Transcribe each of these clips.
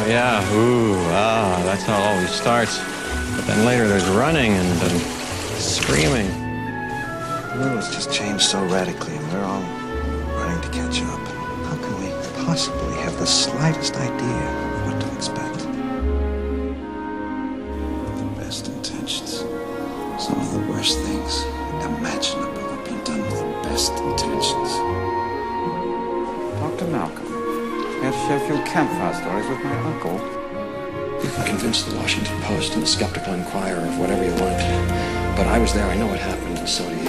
Yeah, that's how it always starts. But then later there's running and screaming. The world's just changed so radically, and we're all running to catch up. How can we possibly have the slightest idea of what to expect? The best intentions. Some of the worst things imaginable have been done with the best intentions. Dr. Malcolm, I had to share a few campfire stories with my uncle. You can convince the Washington Post and the Skeptical Inquirer of whatever you want. But I was there, I know what happened, and so do you.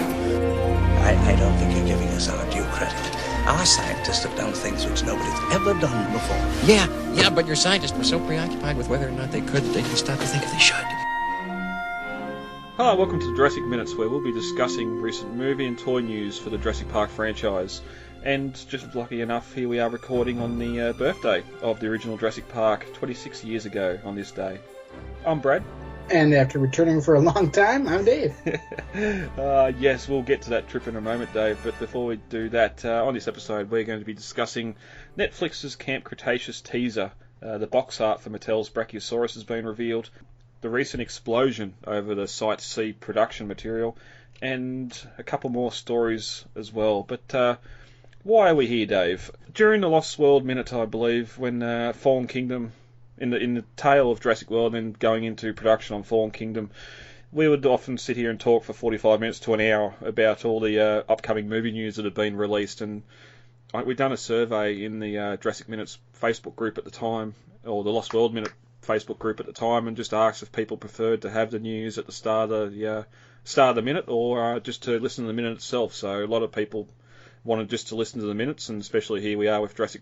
I don't think you're giving us our due credit. Our scientists have done things which nobody's ever done before. Yeah, but your scientists were so preoccupied with whether or not they could that they didn't stop to think if they should. Hello, welcome to Jurassic Minutes, where we'll be discussing recent movie and toy news for the Jurassic Park franchise. And just lucky enough, here we are recording on the birthday of the original Jurassic Park, 26 years ago on this day. I'm Brad. And after returning for a long time, I'm Dave. Yes, we'll get to that trip in a moment, Dave. But before we do that, on this episode, we're going to be discussing Netflix's Camp Cretaceous teaser. The box art for Mattel's Brachiosaurus has been revealed. The recent explosion over the Site C production material. And a couple more stories as well. But why are we here, Dave? During the Lost World Minute, I believe, when Fallen Kingdom... In the tale of Jurassic World and going into production on Fallen Kingdom, we would often sit here and talk for 45 minutes to an hour about all the upcoming movie news that have been released. And we'd done a survey in the Jurassic Minutes Facebook group at the time, or the Lost World Minute Facebook group at the time, and just asked if people preferred to have the news at the start of the minute or just to listen to the minute itself. So a lot of people wanted just to listen to the minutes, and especially here we are with Jurassic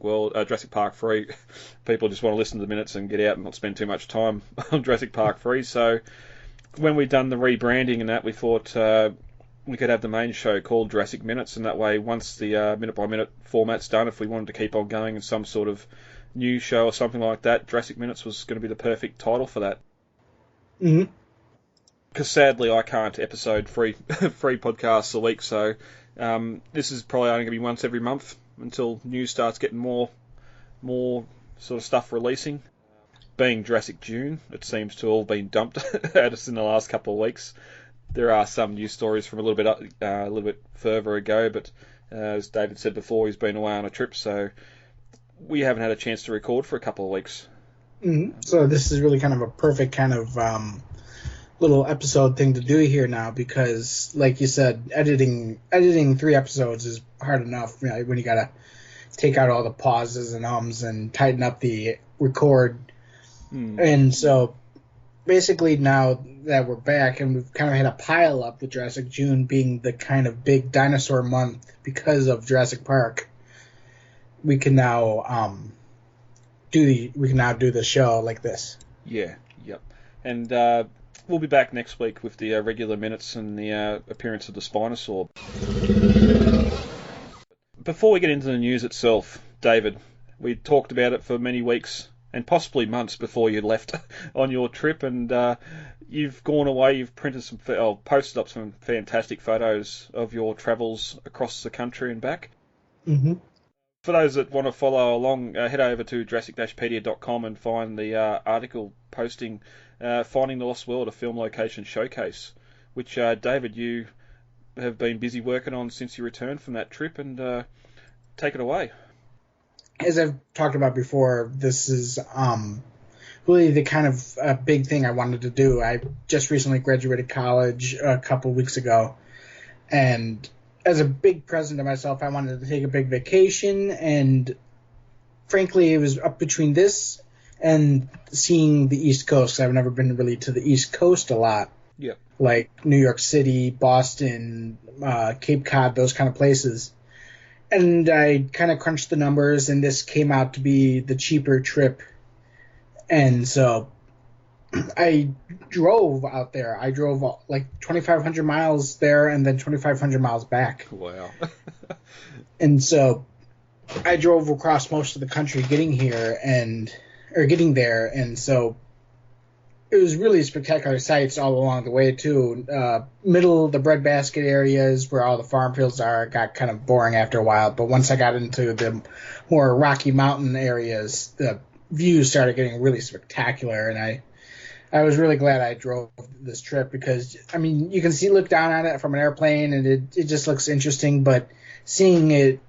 Park 3. People just want to listen to the minutes and get out and not spend too much time on Jurassic Park 3. So when we'd done the rebranding and that, we thought we could have the main show called Jurassic Minutes, and that way once the minute-by-minute format's done, if we wanted to keep on going in some sort of news show or something like that, Jurassic Minutes was going to be the perfect title for that. Mm-hmm. Because sadly I can't episode three podcasts a week, so... this is probably only going to be once every month until news starts getting more sort of stuff releasing. Being Jurassic June, it seems to all been dumped at us in the last couple of weeks. There are some news stories from a little bit further ago, but as David said before, he's been away on a trip, so we haven't had a chance to record for a couple of weeks. Mm-hmm. So this is really kind of a perfect kind of little episode thing to do here now, because like you said, editing 3 episodes is hard enough, you know, when you gotta take out all the pauses and ums and tighten up the record. And so basically now that we're back and we've kind of had a pile up with Jurassic June being the kind of big dinosaur month because of Jurassic Park, we can now do the show like this. Yep. And we'll be back next week with the regular minutes and the appearance of the Spinosaur. Before we get into the news itself, David, we talked about it for many weeks and possibly months before you left on your trip, and you've gone away, you've posted up some fantastic photos of your travels across the country and back. Mm-hmm. For those that want to follow along, head over to Jurassic-pedia.com and find the article posting Finding the Lost World, a film location showcase, which, David, you have been busy working on since you returned from that trip, and take it away. As I've talked about before, this is really the kind of big thing I wanted to do. I just recently graduated college a couple weeks ago, and as a big present to myself, I wanted to take a big vacation, and frankly, it was up between this and seeing the East Coast. I've never been really to the East Coast a lot. Yep. Like New York City, Boston, Cape Cod, those kind of places. And I kind of crunched the numbers, and this came out to be the cheaper trip. And so I drove out there. I drove like 2,500 miles there and then 2,500 miles back. Wow. And so I drove across most of the country getting there, and so it was really spectacular sights all along the way too. Middle, the breadbasket areas where all the farm fields are got kind of boring after a while, but once I got into the more Rocky Mountain areas, the views started getting really spectacular, and I was really glad I drove this trip because, I mean, you can look down on it from an airplane, and it just looks interesting, but seeing it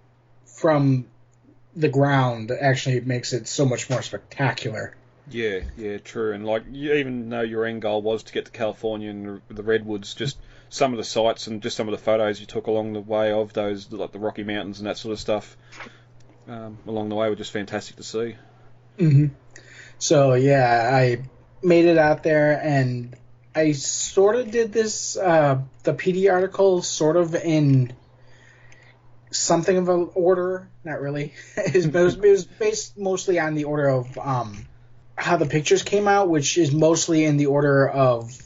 from the ground actually makes it so much more spectacular. Yeah, true. And like, you even though your end goal was to get to California and the redwoods, just some of the sights and just some of the photos you took along the way of those, like the Rocky Mountains and that sort of stuff, along the way were just fantastic to see. Mm-hmm. So yeah, I made it out there, and I sort of did this, the PD article sort of in something of an order, not really. It was based mostly on the order of how the pictures came out, which is mostly in the order of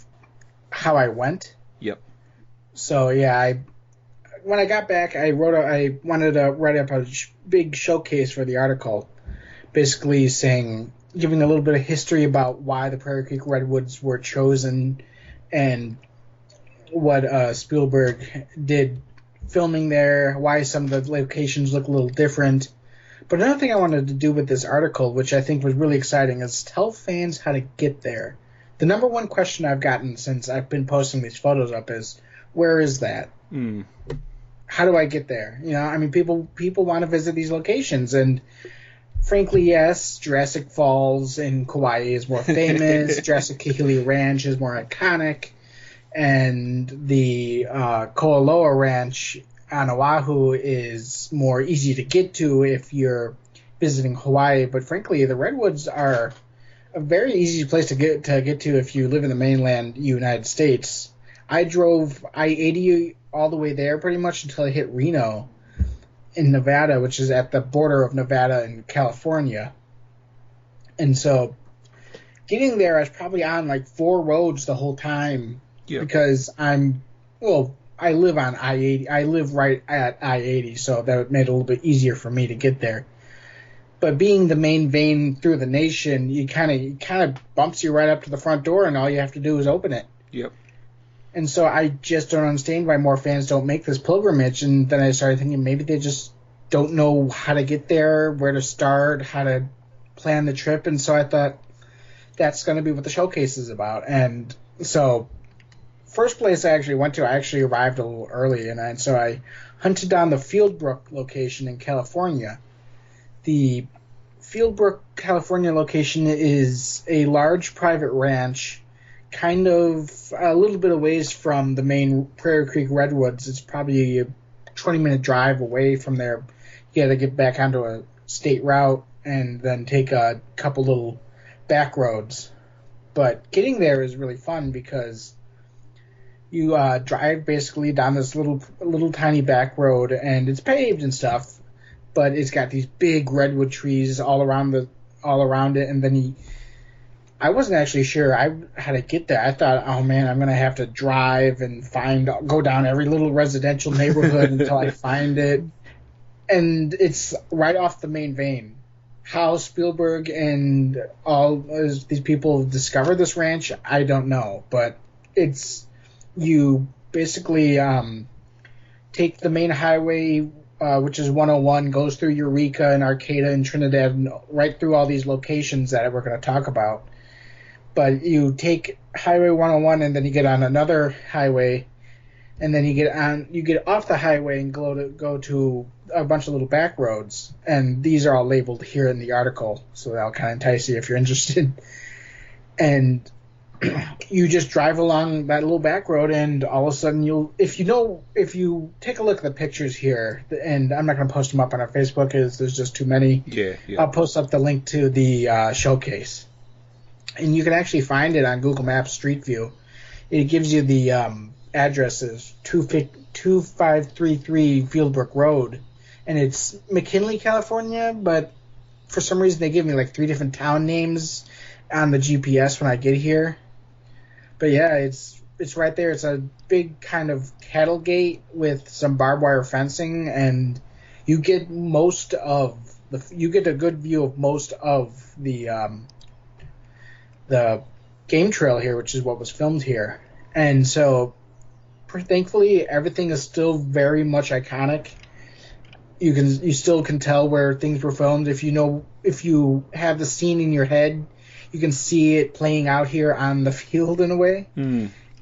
how I went. Yep. So yeah, when I got back, I wanted to write up a big showcase for the article, basically giving a little bit of history about why the Prairie Creek Redwoods were chosen and what Spielberg did filming there, why some of the locations look a little different. But another thing I wanted to do with this article, which I think was really exciting, is tell fans how to get there. The number one question I've gotten since I've been posting these photos up is, where is that? How do I get there? You know, I mean, people want to visit these locations, and frankly, yes, Jurassic Falls in Kauai is more famous. Jurassic Kihili Ranch is more iconic. And the Koaloa Ranch on Oahu is more easy to get to if you're visiting Hawaii. But frankly, the Redwoods are a very easy place to get to if you live in the mainland United States. I drove I-80 all the way there pretty much until I hit Reno in Nevada, which is at the border of Nevada and California. And so getting there, I was probably on like 4 roads the whole time. Yep. Because I live on I-80. I live right at I-80, so that made it a little bit easier for me to get there. But being the main vein through the nation, it kind of bumps you right up to the front door, and all you have to do is open it. Yep. And so I just don't understand why more fans don't make this pilgrimage. And then I started thinking maybe they just don't know how to get there, where to start, how to plan the trip. And so I thought that's going to be what the showcase is about. And so first place I actually went to, I actually arrived a little early, and so I hunted down the Fieldbrook location in California. The Fieldbrook, California location is a large private ranch, kind of a little bit of ways from the main Prairie Creek Redwoods. It's probably a 20-minute drive away from there. You got to get back onto a state route and then take a couple little back roads. But getting there is really fun because you drive basically down this little tiny back road, and it's paved and stuff, but it's got these big redwood trees all around it. And then I wasn't actually sure how to get there. I thought, oh man, I'm gonna have to drive and go down every little residential neighborhood until I find it. And it's right off the main vein. How Spielberg and all these people discovered this ranch, I don't know, but you basically take the main highway, which is 101, goes through Eureka and Arcata and Trinidad, and right through all these locations that we're going to talk about. But you take Highway 101, and then you get on another highway, and then you get off the highway and go to a bunch of little back roads. And these are all labeled here in the article, so that'll kind of entice you if you're interested. And you just drive along that little back road, and all of a sudden if you take a look at the pictures here, and I'm not going to post them up on our Facebook because there's just too many. Yeah. I'll post up the link to the showcase, and you can actually find it on Google Maps Street View. It gives you the addresses 2533 Fieldbrook Road, and it's McKinley, California, but for some reason they give me like 3 different town names on the GPS when I get here. But yeah, it's right there. It's a big kind of cattle gate with some barbed wire fencing, and you get a good view of most of the game trail here, which is what was filmed here. And so, thankfully, everything is still very much iconic. you still can tell where things were filmed. If you have the scene in your head, you can see it playing out here on the field in a way.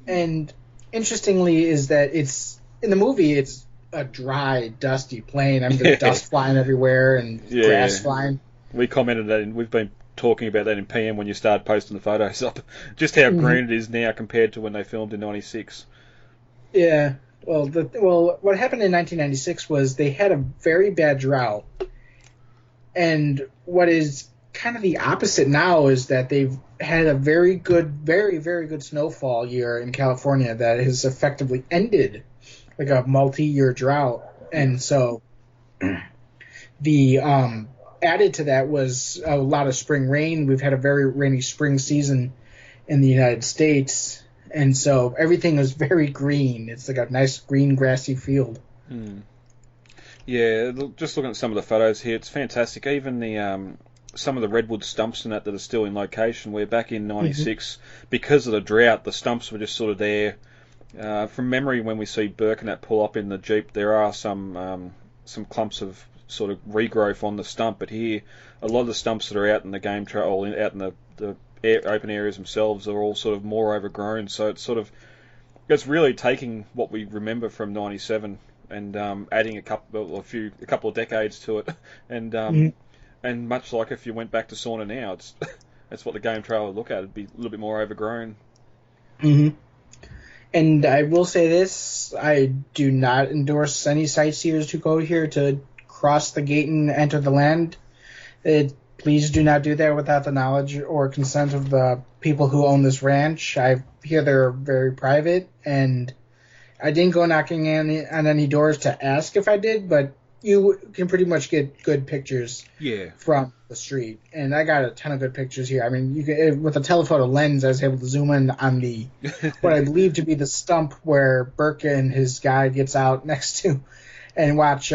And interestingly is that it's in the movie it's a dry, dusty plain. I mean, there's dust flying everywhere and grass flying. We commented that, and we've been talking about that in PM when you started posting the photos up, just how green it is now compared to when they filmed in '96. Yeah. Well, what happened in 1996 was they had a very bad drought, and what is kind of the opposite now is that they've had a very very good snowfall year in California that has effectively ended like a multi-year drought, and so the added to that was a lot of spring rain. We've had a very rainy spring season in the United States. And so everything was very green. It's like a nice green grassy field. Yeah, just looking at some of the photos here, it's fantastic. Even the some of the redwood stumps and that are still in location. Where back in '96, because of the drought, the stumps were just sort of there. From memory, when we see Burke and that pull up in the Jeep, there are some clumps of sort of regrowth on the stump. But here, a lot of the stumps that are out in the game trail, or out in the open areas themselves, are all sort of more overgrown. So it's really taking what we remember from '97 and adding a couple of decades to it. And much like if you went back to sauna now, that's what the game trail would look at. It'd be a little bit more overgrown. And I will say this: I do not endorse any sightseers to go here to cross the gate and enter the land. Please do not do that without the knowledge or consent of the people who own this ranch. I hear they're very private, and I didn't go knocking on any doors to ask if I did, but you can pretty much get good pictures from the street. And I got a ton of good pictures here. I mean, with a telephoto lens, I was able to zoom in on the what I believe to be the stump where Burke and his guide gets out next to, and watch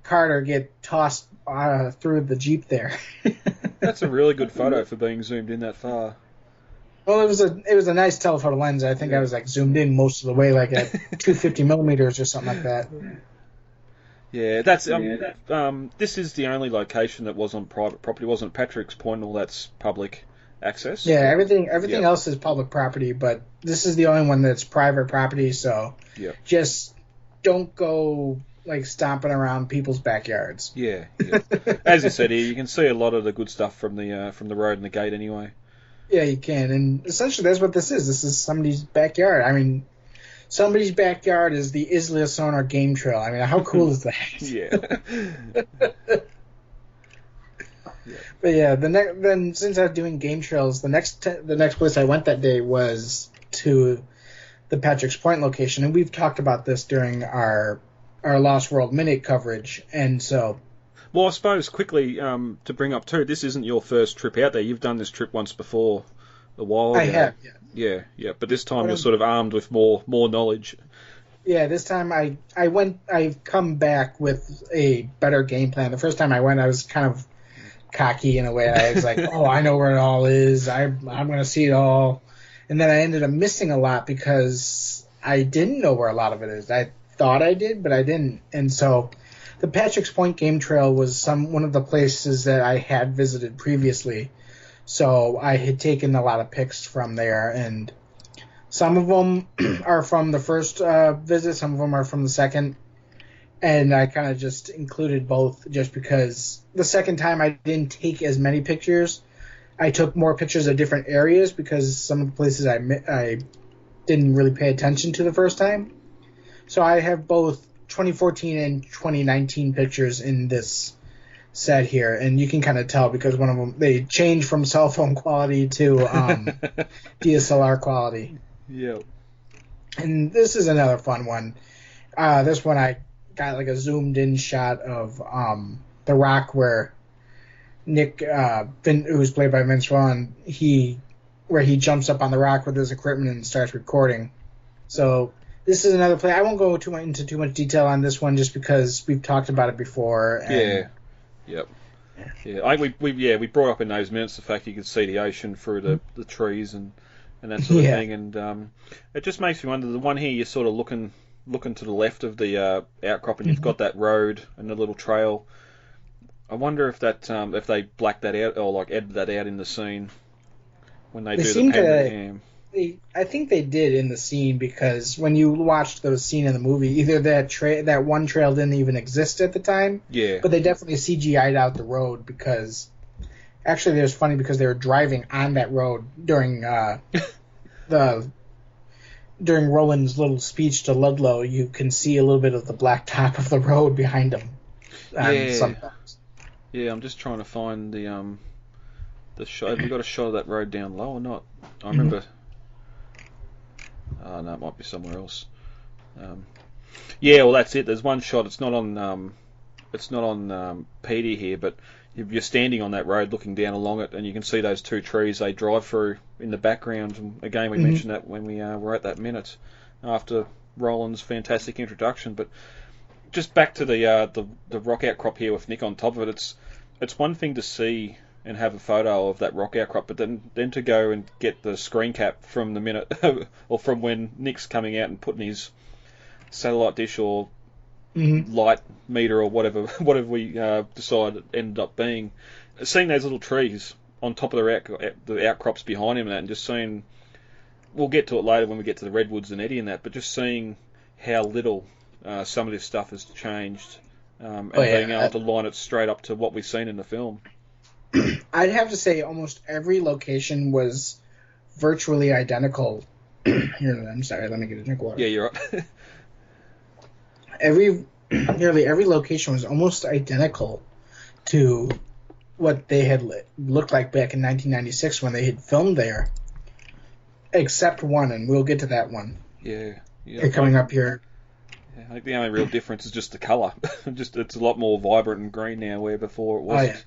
Carter get tossed through the Jeep there. That's a really good photo for being zoomed in that far. Well, it was a nice telephoto lens. I think I was like zoomed in most of the way, like at 250 millimeters or something like that. Yeah, that's this is the only location that was on private property. Wasn't Patrick's Point and all that's public access? Yeah, everything else is public property, but this is the only one that's private property. So just don't go like stomping around people's backyards. Yeah. As you said here, you can see a lot of the good stuff from the road and the gate anyway. Yeah, you can, and essentially that's what this is. This is somebody's backyard. I mean, somebody's backyard is the Isla Sonar game trail. I mean, how cool is that? Yeah. But yeah, then since I'm doing game trails, the next place I went that day was to the Patrick's Point location, and we've talked about this during our Lost World Minute coverage, and so. Well, I suppose quickly to bring up too, this isn't your first trip out there. You've done this trip once before, a while ago. I have, yeah. But this time you're sort of armed with more knowledge. Yeah, this time I've come back with a better game plan. The first time I went, I was kind of cocky in a way. I was like, oh, I know where it all is. I'm going to see it all. And then I ended up missing a lot because I didn't know where a lot of it is. I thought I did, but I didn't. And so the Patrick's Point game trail was one of the places that I had visited previously. So I had taken a lot of pics from there, and some of them are from the first visit, some of them are from the second. And I kind of just included both just because the second time I didn't take as many pictures. I took more pictures of different areas because some of the places I didn't really pay attention to the first time. So I have both 2014 and 2019 pictures in this set here, and you can kind of tell because one of them, they changed from cell phone quality to DSLR quality. Yeah. And this is another fun one. This one I got like a zoomed in shot of the rock where Nick, who's played by Vince Vaughn, where he jumps up on the rock with his equipment and starts recording. So this is another play. I won't go into too much detail on this one just because we've talked about it before. And, yeah. We brought up in those minutes the fact you could see the ocean through the trees and that sort of thing, and it just makes me wonder. The one here, you're sort of looking looking to the left of the outcrop, and you've got that road and the little trail. I wonder if that if they blacked that out or like edited that out in the scene when they do the panorama. I think they did in the scene, because when you watched the scene in the movie, either that one trail didn't even exist at the time, yeah, but they definitely CGI'd out the road, because actually it was funny because they were driving on that road during during Roland's little speech to Ludlow. You can see a little bit of the black top of the road behind him. Sometimes. Yeah, I'm just trying to find the shot. Have we got a shot of that road down low or not? I remember. No, it might be somewhere else. Yeah, well, that's it. There's one shot. It's not on PD here, but you're standing on that road, looking down along it, and you can see those two trees they drive through in the background. And again, we mentioned that when we were at that minute after Roland's fantastic introduction. But just back to the rock outcrop here with Nick on top of it. It's one thing to see and have a photo of that rock outcrop, but then to go and get the screen cap from the minute or from when Nick's coming out and putting his satellite dish or light meter or whatever we decide it ended up being, seeing those little trees on top of the outcrops behind him and just seeing, we'll get to it later when we get to the redwoods and Eddie and that, but just seeing how little some of this stuff has changed. And being able to line it straight up to what we've seen in the film. I'd have to say almost every location was virtually identical. Here, I'm sorry, let me get a drink of water. Yeah, you're right. Nearly every location was almost identical to what they had looked like back in 1996 when they had filmed there, except one, and we'll get to that one. Yeah. They're coming up here. I think the only real difference is just the colour. Just it's a lot more vibrant and green now, where before it wasn't.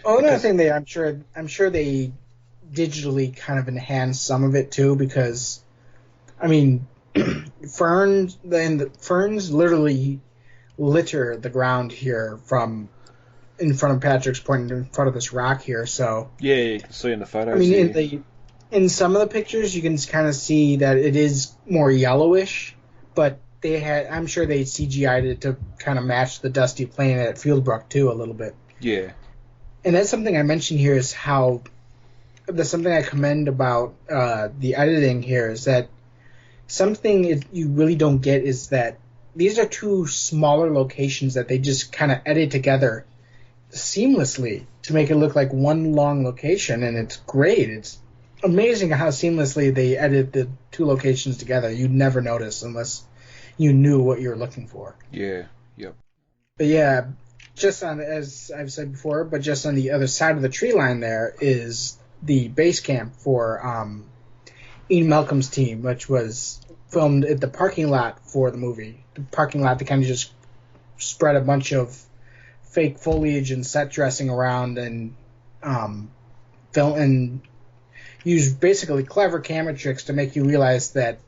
Another thing I'm sure they digitally kind of enhanced some of it too, because I mean, ferns literally litter the ground here from in front of Patrick's Point, in front of this rock here. So yeah, you can see in the photos. I mean, in some of the pictures you can kind of see that it is more yellowish, but I'm sure they CGI'd it to kind of match the dusty plain at Fieldbrook too a little bit. Yeah. And that's something I mentioned here, is how that's something I commend about the editing here, is that something you really don't get is that these are two smaller locations that they just kind of edit together seamlessly to make it look like one long location, and it's great. It's amazing how seamlessly they edit the two locations together. You'd never notice unless you knew what you were looking for. Yeah, yep. But yeah, just on, as I've said before, but just on the other side of the tree line there is the base camp for Ian Malcolm's team, which was filmed at the parking lot for the movie. The parking lot, they kind of just spread a bunch of fake foliage and set dressing around and film and use basically clever camera tricks to make you realize that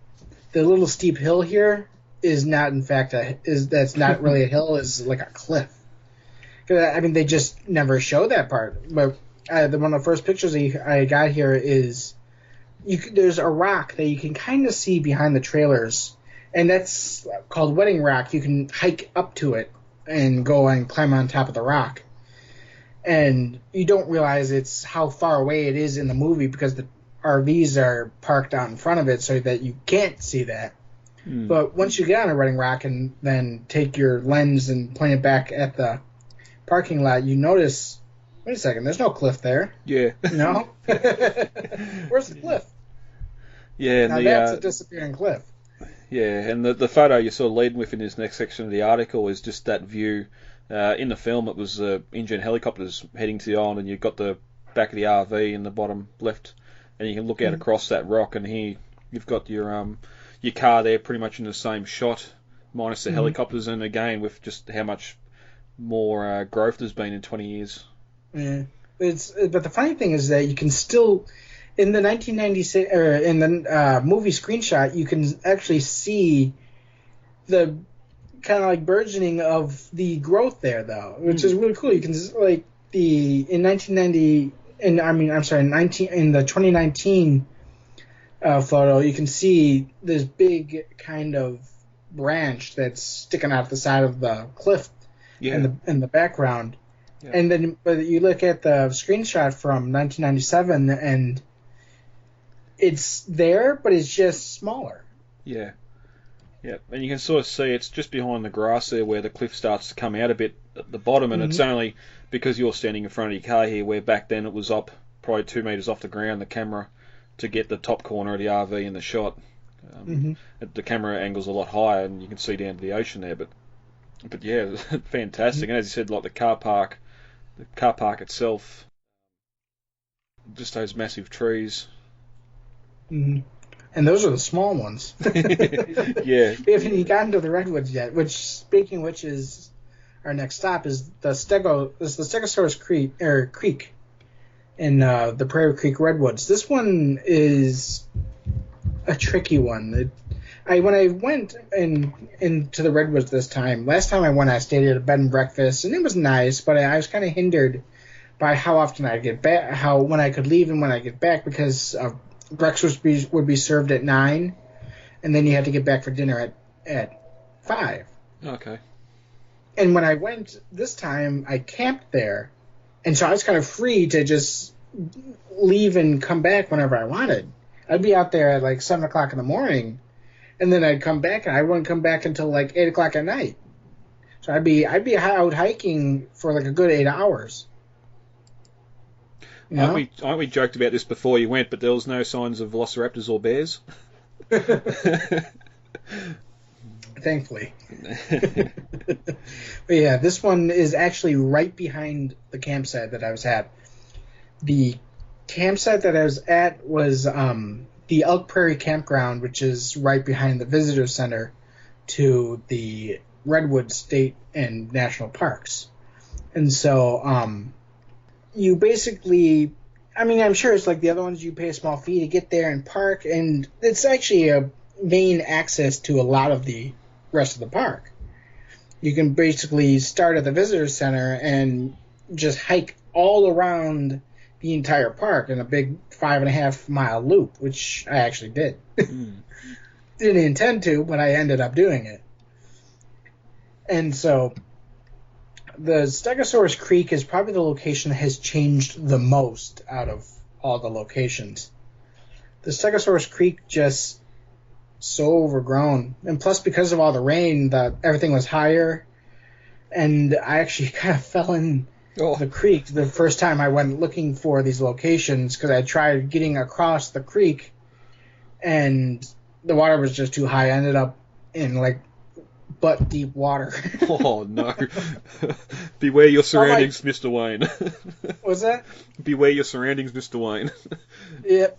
the little steep hill here is not, in fact, that's not really a hill, is like a cliff. I mean, they just never show that part. But one of the first pictures I got here is there's a rock that you can kind of see behind the trailers, and that's called Wedding Rock. You can hike up to it and go and climb on top of the rock. And you don't realize it's how far away it is in the movie because the RVs are parked out in front of it so that you can't see that. But once you get on a Wedding Rock and then take your lens and point it back at the parking lot, you notice, wait a second, there's no cliff there. Yeah. No? Where's the cliff? Yeah, and now that's a disappearing cliff. Yeah, and the photo you're sort of leading with in this next section of the article is just that view. In the film, it was Indian helicopters heading to the island, and you've got the back of the RV in the bottom left, and you can look out across that rock, and here you've got your car there pretty much in the same shot, minus the helicopters, and again with just how much more growth there's been in 20 years. Yeah, but the funny thing is that you can still, in the 1996 or in the movie screenshot, you can actually see the kind of like burgeoning of the growth there, though, which is really cool. You can like in the 2019 photo, you can see this big kind of branch that's sticking out the side of the cliff Yeah. in the background. Yeah. And then, but you look at the screenshot from 1997, and it's there, but it's just smaller. Yeah. Yeah. And you can sort of see it's just behind the grass there where the cliff starts to come out a bit at the bottom, and it's only because you're standing in front of your car here, where back then it was up probably 2 meters off the ground, the camera, to get the top corner of the RV in the shot. The camera angle's a lot higher, and you can see down to the ocean there. But yeah, fantastic. And as you said, like the car park itself, just those massive trees. And those are the small ones. Yeah. We haven't even gotten to the redwoods yet. Which, speaking of which, is our next stop is the Stegosaurus Creek in the Prairie Creek redwoods. This one is a tricky one. When I went into the redwoods this time, last time I went, I stayed at a bed and breakfast, and it was nice, but I was kind of hindered by how often I get back, when I could leave and when I get back, because breakfast would be served at 9, and then you had to get back for dinner at 5. Okay. And when I went this time, I camped there, and so I was kind of free to just leave and come back whenever I wanted. I'd be out there at like 7 o'clock in the morning, and then I'd come back, and I wouldn't come back until like 8 o'clock at night. So I'd be out hiking for like a good 8 hours. You know? Aren't we joked about this before you went, but there was no signs of velociraptors or bears? Thankfully. But yeah, this one is actually right behind the campsite that I was at. The campsite that I was at was the Elk Prairie Campground, which is right behind the visitor center to the Redwood State and National Parks. And so you basically, I mean, I'm sure it's like the other ones, you pay a small fee to get there and park, and it's actually a main access to a lot of the rest of the park. You can basically start at the visitor center and just hike all around the entire park in a big 5.5 mile loop, which I actually did. Didn't intend to, but I ended up doing it. And so the Stegosaurus Creek is probably the location that has changed the most out of all the locations. The Stegosaurus Creek just so overgrown, and plus because of all the rain, everything was higher, and I actually kind of fell in the creek the first time I went looking for these locations, because I tried getting across the creek and the water was just too high. I ended up in like butt deep water. Oh no. Beware your surroundings, Mr. Wayne. What's that? Beware your surroundings, Mr. Wayne. Yep.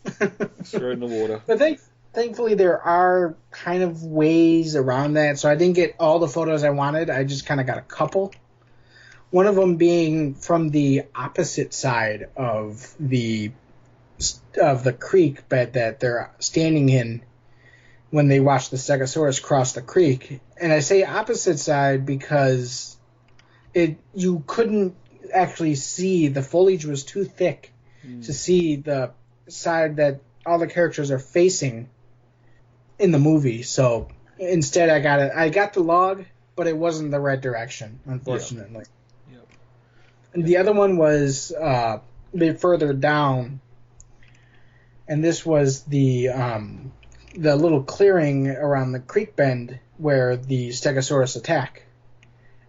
Straight in the water. But thankfully there are kind of ways around that, so I didn't get all the photos I wanted. I just kind of got a couple. One of them being from the opposite side of the creek bed that they're standing in when they watch the Stegosaurus cross the creek. And I say opposite side because you couldn't actually see, the foliage was too thick to see the side that all the characters are facing in the movie. So instead I got the log, but it wasn't the right direction, unfortunately. Yep. And the other one was a bit further down, and this was the little clearing around the creek bend where the Stegosaurus attack.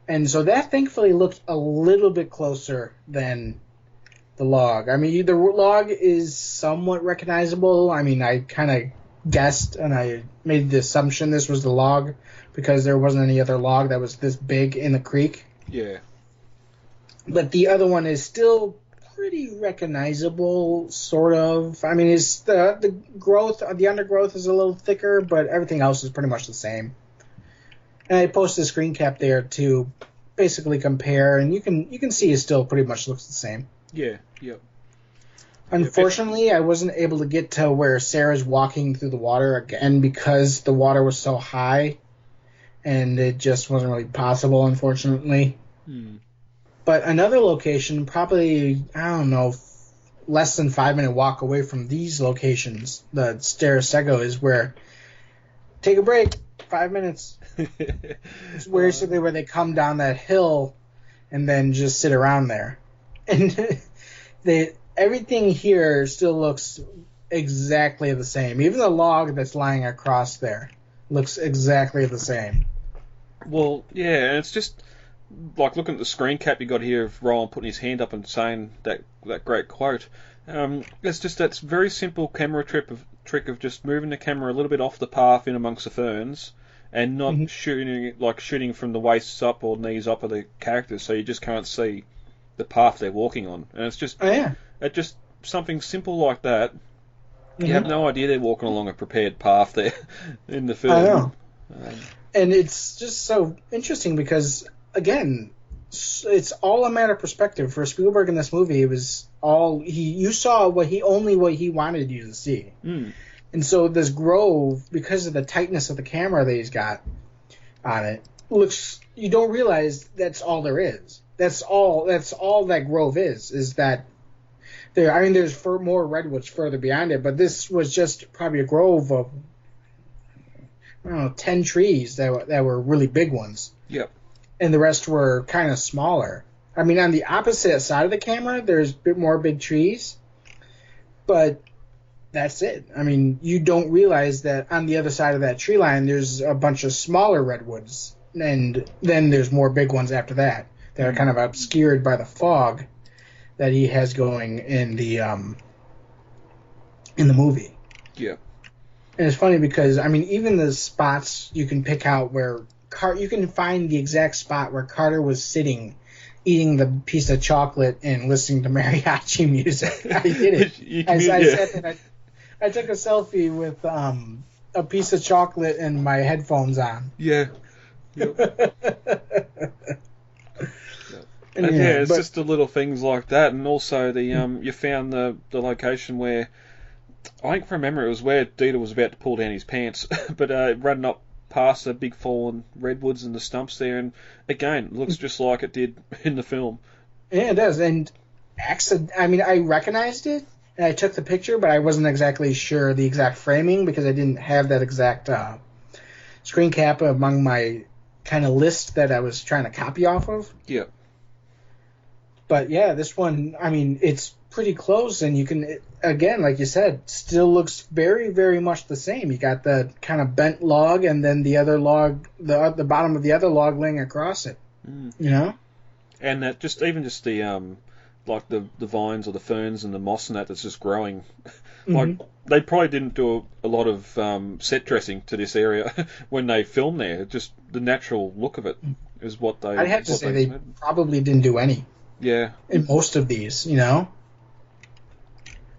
And so that thankfully looked a little bit closer than the log. I mean, the log is somewhat recognizable. I mean, I kind of guessed and I made the assumption this was the log because there wasn't any other log that was this big in the creek. Yeah. But the other one is still pretty recognizable, sort of. I mean, it's the growth, the undergrowth is a little thicker, but everything else is pretty much the same. And I posted a screen cap there to basically compare, and you can see it still pretty much looks the same. Yeah. Yep. Unfortunately, I wasn't able to get to where Sarah's walking through the water again because the water was so high, and it just wasn't really possible, unfortunately. But another location, probably, I don't know, less than 5-minute walk away from these locations, the Stegosaurus, is where, take a break, 5 minutes. It's where they come down that hill and then just sit around there. And everything here still looks exactly the same. Even the log that's lying across there looks exactly the same. Well, yeah, and it's just like looking at the screen cap you got here of Roland putting his hand up and saying that great quote. It's just that very simple camera trick of just moving the camera a little bit off the path in amongst the ferns and not shooting from the waist up or knees up of the characters, so you just can't see the path they're walking on. And it's just it's just something simple like that. You have no idea they're walking along a prepared path there in the film. I know. And it's just so interesting because, again, it's all a matter of perspective. For Spielberg in this movie, it was all you saw what he wanted you to see. And so this grove, because of the tightness of the camera that he's got on it, you don't realize that's all there is. That's all that grove is that there's more redwoods further beyond it, but this was just probably a grove of 10 trees that were really big ones. Yep. And the rest were kind of smaller. I mean, on the opposite side of the camera, there's a bit more big trees, but that's it. I mean, you don't realize that on the other side of that tree line, there's a bunch of smaller redwoods, and then there's more big ones after that are kind of obscured by the fog that he has going in the movie. Yeah. And it's funny because, I mean, even the spots you can pick out where you can find the exact spot where Carter was sitting, eating the piece of chocolate and listening to mariachi music. I did it. I took a selfie with a piece of chocolate and my headphones on. Yeah. Yep. It's just the little things like that, and also the you found the location where I think from memory it was where Dieter was about to pull down his pants, but running up past the big fallen redwoods and the stumps there, and again it looks just like it did in the film. Yeah, it does, and I recognized it and I took the picture, but I wasn't exactly sure the exact framing because I didn't have that exact screen cap among my kind of list that I was trying to copy off of. Yeah. But yeah, this one, I mean, it's pretty close, and you can, again, like you said, still looks very, very much the same. You got the kind of bent log, and then the other log, the bottom of the other log laying across it. You know? And that just the like the vines or the ferns and the moss and that's just growing. Like they probably didn't do a lot of set dressing to this area when they filmed there. Just the natural look of it is what they. I'd have to say they probably didn't do any. Yeah. In most of these, you know?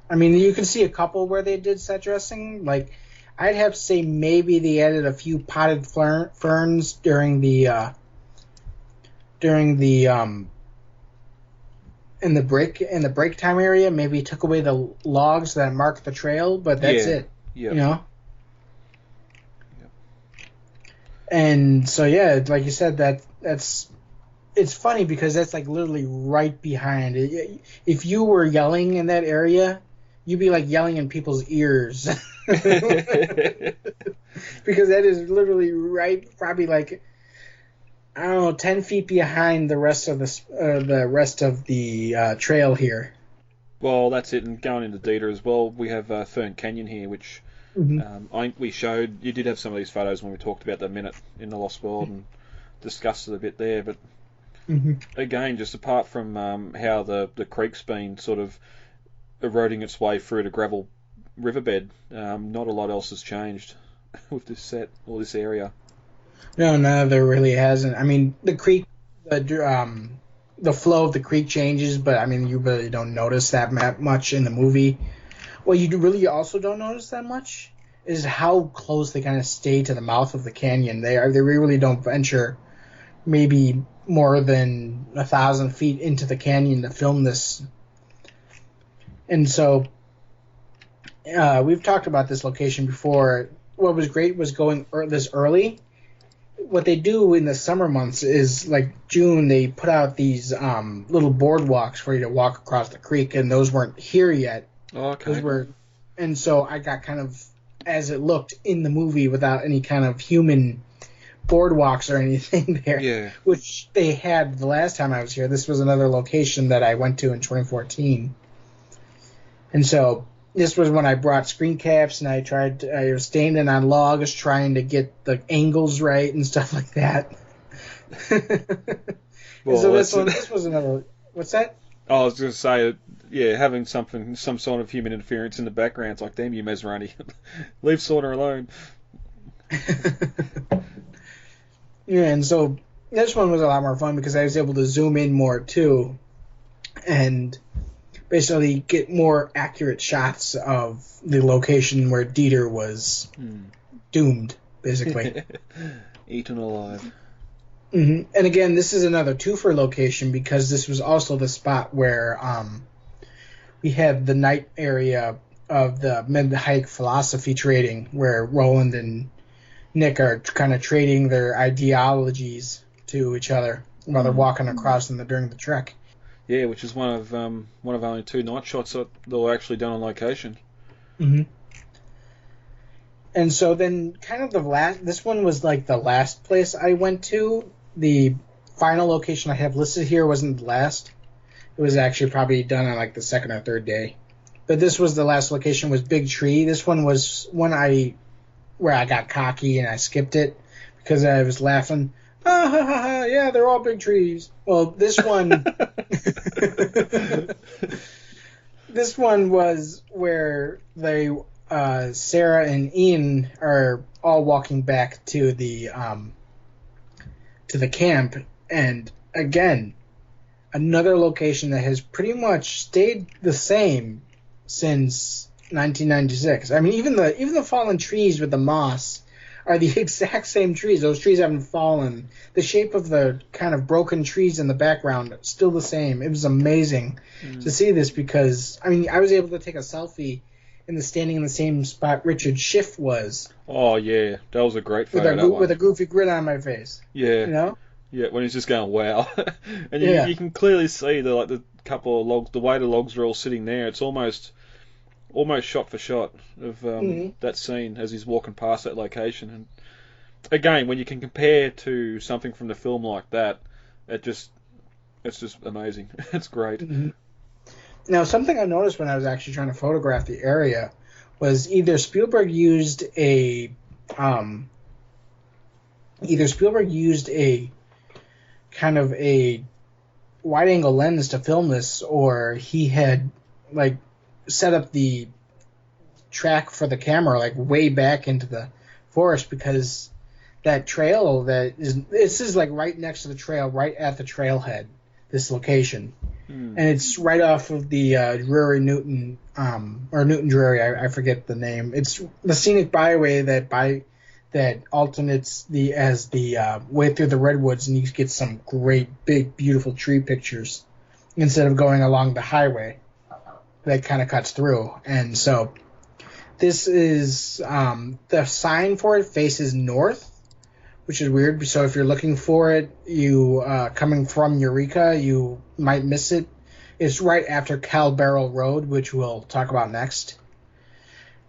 I mean, you can see a couple where they did set dressing. Like, I'd have to say maybe they added a few potted ferns during the in the break time area. Maybe took away the logs that mark the trail, but that's it. Yeah. You know? Yep. And so yeah, like you said, that's it's funny because that's like literally right behind it. If you were yelling in that area, you'd be like yelling in people's ears. Because that is literally right, probably like, I don't know, 10 feet behind the rest of the trail here. Well, that's it. And going into Dieter as well, we have Fern Canyon here, which I think we showed. You did have some of these photos when we talked about the minute in the Lost World and discussed it a bit there, but again, just apart from how the creek's been sort of eroding its way through the gravel riverbed, not a lot else has changed with this set or this area. No, there really hasn't. I mean, the creek, the flow of the creek changes, but I mean, you really don't notice that much in the movie. What you really also don't notice that much is how close they kind of stay to the mouth of the canyon. They really don't venture maybe more than 1,000 feet into the canyon to film this. And so we've talked about this location before. What was great was going this early. What they do in the summer months is, like June, they put out these little boardwalks for you to walk across the creek, and those weren't here yet. Oh, okay. And so I got kind of, as it looked in the movie, without any kind of human boardwalks or anything there. Yeah. Which they had the last time I was here. This was another location that I went to in 2014. And so this was when I brought screen caps and I was standing on logs trying to get the angles right and stuff like that. Well, so this was another. What's that? I was going to say, yeah, having some sort of human interference in the background, it's like, damn you, Masrani. Leave Sauna alone. Yeah, and so this one was a lot more fun because I was able to zoom in more too and basically get more accurate shots of the location where Dieter was doomed, basically. Eaten alive. Mm-hmm. And again, this is another twofer location because this was also the spot where we had the night area of the mid-hike philosophy trading where Roland and Nick are kind of trading their ideologies to each other while they're walking across them during the trek. Yeah, which is one of only 2 night shots that were actually done on location. Mm-hmm. And so then kind of this one was like the last place I went to. The final location I have listed here wasn't the last. It was actually probably done on like the second or third day. But this was the last location, was Big Tree. This one was where I got cocky and I skipped it because I was laughing. Ah, ha, ha, ha, yeah, they're all big trees. Well, this one this one was where Sarah and Ian are all walking back to the camp, and again, another location that has pretty much stayed the same since 1996. I mean, even the fallen trees with the moss are the exact same trees. Those trees haven't fallen. The shape of the kind of broken trees in the background still the same. It was amazing to see this because, I mean, I was able to take a selfie standing in the same spot Richard Schiff was. Oh, yeah. That was a great photo, with a goofy grin on my face. Yeah. You know? Yeah, when he's just going, wow. And you can clearly see the couple of logs, the way the logs are all sitting there. It's almost shot for shot of that scene as he's walking past that location. And again, when you can compare to something from the film like that, it's just amazing. It's great. Mm-hmm. Now, something I noticed when I was actually trying to photograph the area was either Spielberg used a kind of a wide-angle lens to film this, or he had set up the track for the camera way back into the forest, because that trail this is right next to the trail, right at the trailhead, this location. And it's right off of the Drury Newton, or Newton Drury, I forget the name. It's the scenic byway that alternates as the way through the redwoods, and you get some great, big, beautiful tree pictures instead of going along the highway that kind of cuts through. And so this is the sign for it faces north, which is weird. So if you're looking for it, you coming from Eureka, you might miss it. It's right after Cal Barrel Road, which we'll talk about next.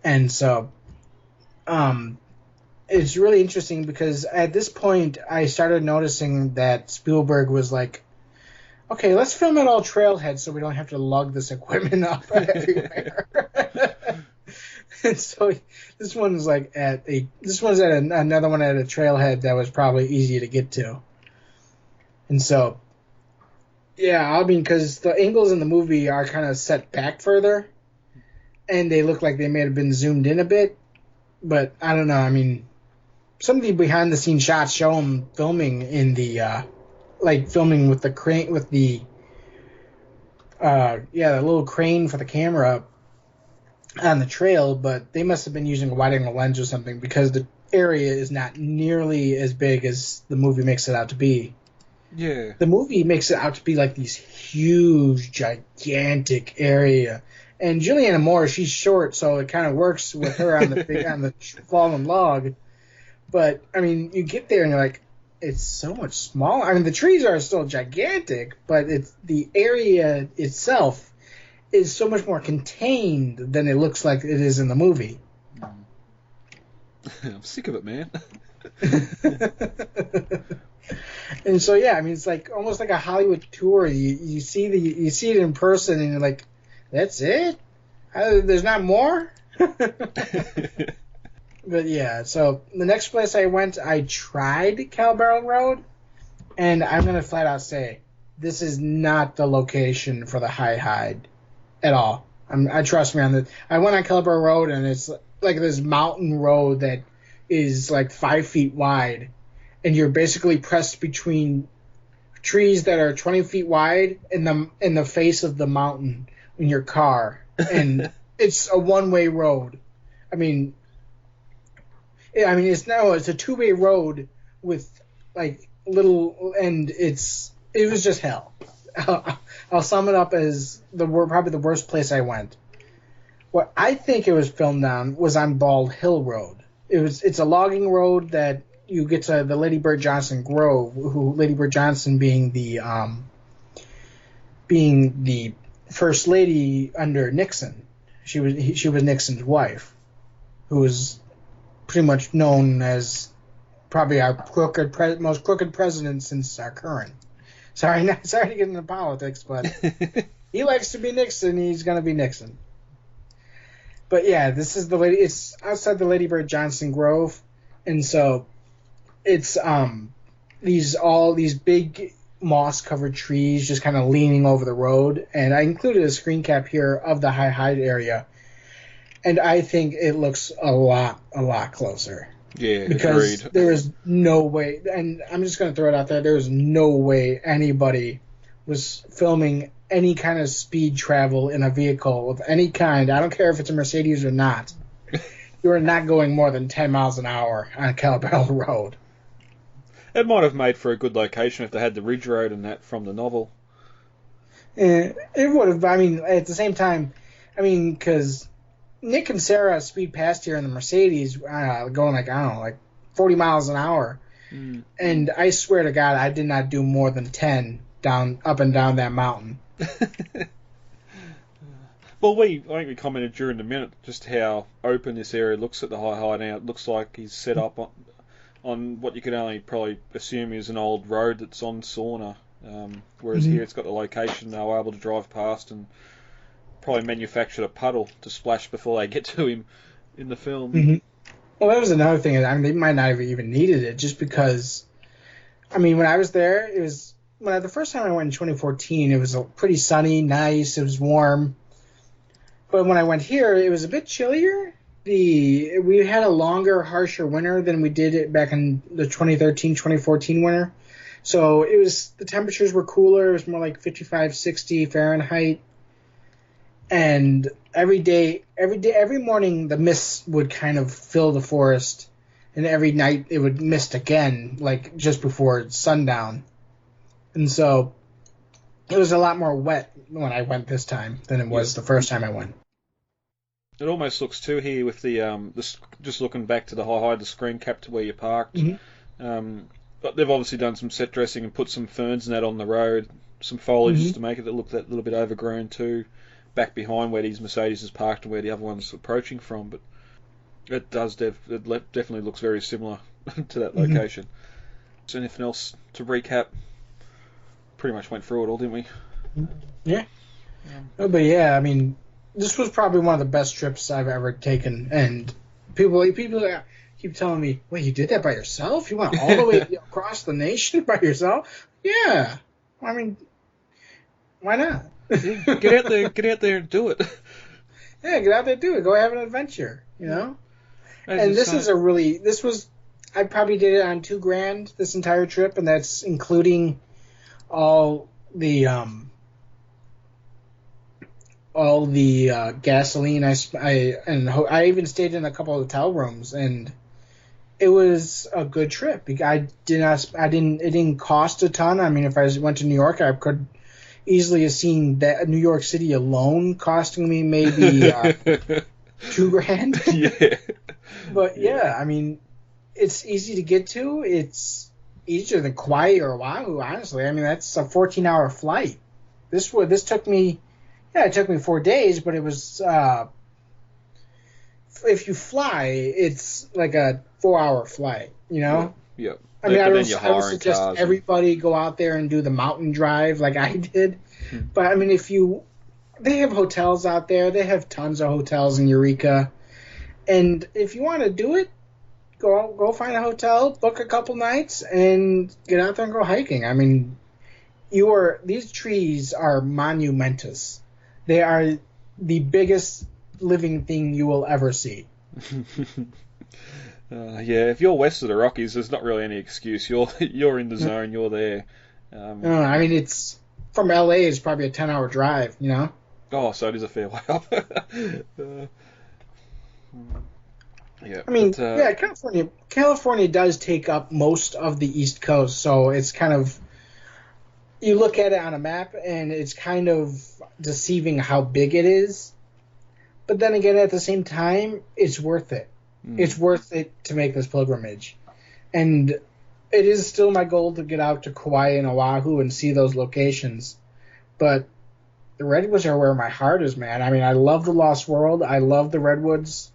And so it's really interesting because at this point I started noticing that Spielberg was like, okay, let's film it all trailhead so we don't have to lug this equipment up everywhere. And so this one's at another one at a trailhead that was probably easy to get to. And so, yeah, I mean, because the angles in the movie are kind of set back further, and they look like they may have been zoomed in a bit, but I don't know. I mean, some of the behind-the-scenes shots show them filming in the, filming with the crane, with the little crane for the camera on the trail, but they must have been using a wide-angle lens or something, because the area is not nearly as big as the movie makes it out to be. Yeah. The movie makes it out to be like these huge, gigantic area. And Julianne Moore, she's short, so it kind of works with her on the fallen log. But, I mean, you get there and you're like, it's so much smaller. I mean, the trees are still gigantic, but the area itself is so much more contained than it looks like it is in the movie. I'm sick of it, man. And so yeah, I mean it's like almost like a Hollywood tour. You see it in person, and you're like, that's it? There's not more? But yeah, so the next place I went, I tried Cowbarrel Road, and I'm gonna flat out say this is not the location for the high hide at all. I trust me on this. I went on Cowbarrel Road, and it's like this mountain road that is like 5 feet wide, and you're basically pressed between trees that are 20 feet wide in the face of the mountain in your car, and it's a one-way road. I mean, it's a two-way road with like little, and it was just hell. I'll sum it up as probably the worst place I went. What I think it was filmed on was on Bald Hill Road. It's a logging road that you get to the Lady Bird Johnson Grove, who Lady Bird Johnson being the first lady under Nixon. She was Nixon's wife, who was pretty much known as probably our most crooked president since our current. Sorry to get into politics, but he likes to be Nixon. He's going to be Nixon. But yeah, this is it's outside the Lady Bird Johnson Grove, and so it's these big moss-covered trees just kind of leaning over the road, and I included a screen cap here of the high hide area, and I think it looks a lot closer. Yeah, because agreed. there is no way, and I'm just going to throw it out there, there is no way anybody was filming any kind of speed travel in a vehicle of any kind. I don't care if it's a Mercedes or not. You are not going more than 10 miles an hour on Cowbarrel Road. It might have made for a good location if they had the Ridge Road and that from the novel. It would have. I mean, at the same time, because Nick and Sarah speed past here in the Mercedes, going like 40 miles an hour. Mm. And I swear to God, I did not do more than 10 up and down that mountain. Well, I think we commented during the minute just how open this area looks at the high hide now. It looks like he's set up on what you could only probably assume is an old road that's on Sauna. Whereas here it's got the location they were able to drive past and probably manufactured a puddle to splash before they get to him in the film. Mm-hmm. Well, that was another thing. They might not have even needed it just because, when I was there, it was the first time I went in 2014, it was pretty sunny, nice, it was warm. But when I went here, it was a bit chillier. We had a longer, harsher winter than we did it back in the 2013-2014 winter. So the temperatures were cooler. It was more like 55, 60 Fahrenheit. And every morning, the mist would kind of fill the forest. And every night, it would mist again, like just before sundown. And so it was a lot more wet when I went this time than it was the first time I went. It almost looks too here with the just looking back to the high hide, the screen cap to where you parked. Mm-hmm. But they've obviously done some set dressing and put some ferns and that on the road, some foliage to make it look that little bit overgrown too, back behind where these Mercedes is parked and where the other one's approaching from. But it does definitely looks very similar to that location. So anything else to recap? Pretty much went through it all, didn't we? Yeah. But yeah, this was probably one of the best trips I've ever taken, and people keep telling me, "Wait, you did that by yourself? You went all the way across the nation by yourself?" Yeah, why not? Get out there and do it. Yeah, get out there and do it. Go have an adventure, And I probably did it on $2,000 this entire trip, and that's including all the gasoline. I even stayed in a couple of hotel rooms, and it was a good trip. It didn't cost a ton. If I went to New York, I could easily have seen that New York City alone costing me maybe $2,000. Yeah. But yeah, it's easy to get to. It's easier than Kauai or Oahu, honestly. That's a 14-hour flight. This took me. Yeah, it took me 4 days, but it was, if you fly, it's like a 4-hour flight, you know? Yeah. I mean, But I then don't, you're I don't hiring suggest cars. everybody go out there and do the mountain drive like I did. But, I mean, they have hotels out there. They have tons of hotels in Eureka. And if you want to do it, go find a hotel, book a couple nights, and get out there and go hiking. I mean, these trees are monumentous. They are the biggest living thing you will ever see. Yeah, if you're west of the Rockies, there's not really any excuse. You're in the zone. You're there. I mean, it's from LA. It's probably a 10-hour drive. You know. Oh, so it is a fair way up. Yeah. I mean, but, yeah, California does take up most of the East Coast, so it's kind of, you look at it on a map and it's kind of deceiving how big it is. But then again, at the same time, it's worth it. It's worth it to make this pilgrimage. And it is still my goal to get out to Kauai and Oahu and see those locations. But the Redwoods are where my heart is, man. I mean, I love the Lost World. I love the Redwoods.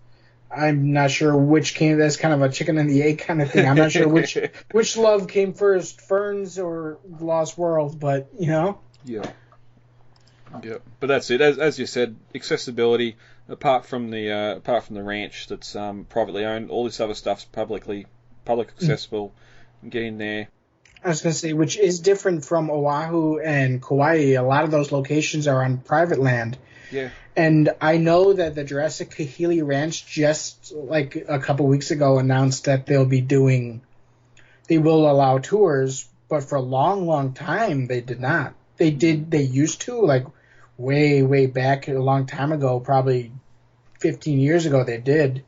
I'm not sure which came. That's kind of a chicken and the egg kind of thing. I'm not sure which love came first, Ferns or the Lost World, but you know. Yeah. But that's it. As you said, accessibility. Apart from the ranch that's privately owned, all this other stuff's public accessible. Getting there. I was going to say, which is different from Oahu and Kauai. A lot of those locations are on private land. Yeah. And I know that the Jurassic Kahili Ranch just like a couple weeks ago announced that they will allow tours, but for a long, long time they did not. They used to, like way, way back a long time ago, probably 15 years ago they did.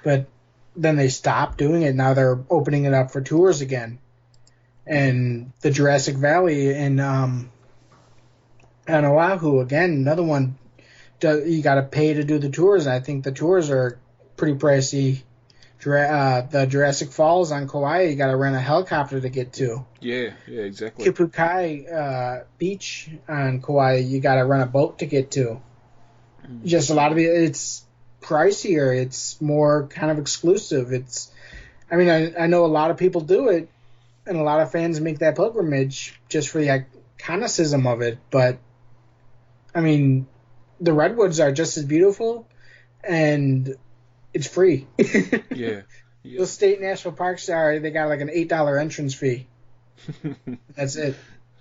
But then they stopped doing it. Now they're opening it up for tours again. And the Jurassic Valley in Oahu, again, another one. You got to pay to do the tours. I think the tours are pretty pricey. The Jurassic Falls on Kauai, you got to rent a helicopter to get to. Yeah, exactly. Kipukai Beach on Kauai, you got to rent a boat to get to. Just a lot of it's pricier. It's more kind of exclusive. I know a lot of people do it, and a lot of fans make that pilgrimage just for the iconicism of it. But I mean, the Redwoods are just as beautiful, and it's free. Yeah. The state national parks they got like an $8 entrance fee. That's it.